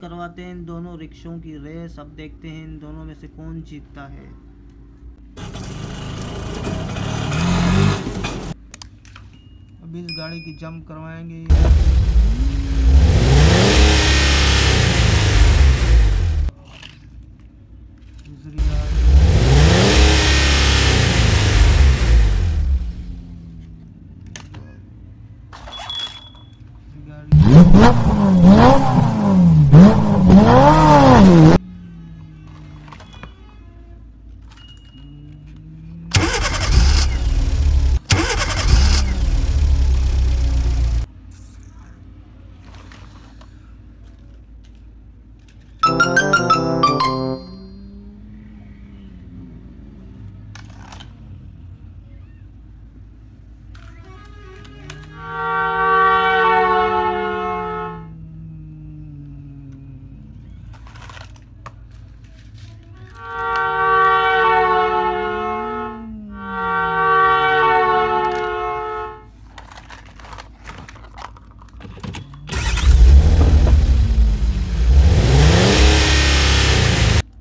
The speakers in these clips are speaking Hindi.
करवाते हैं इन दोनों रिक्शों की रेस। अब देखते हैं इन दोनों में से कौन जीतता है। अब इस गाड़ी की जंप करवाएंगे।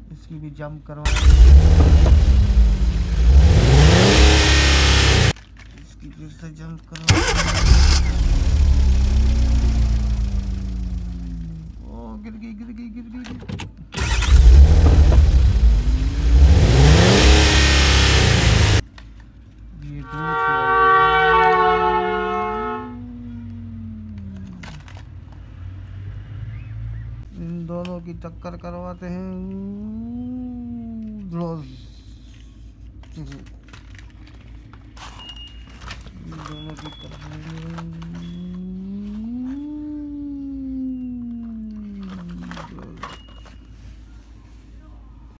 दूसरी भी जंप करवाएंगे। इसकी फिर से जंप करवाएंगे। ओ गिर गई। ये इन दोनों की टक्कर करवाते हैं। दोनों की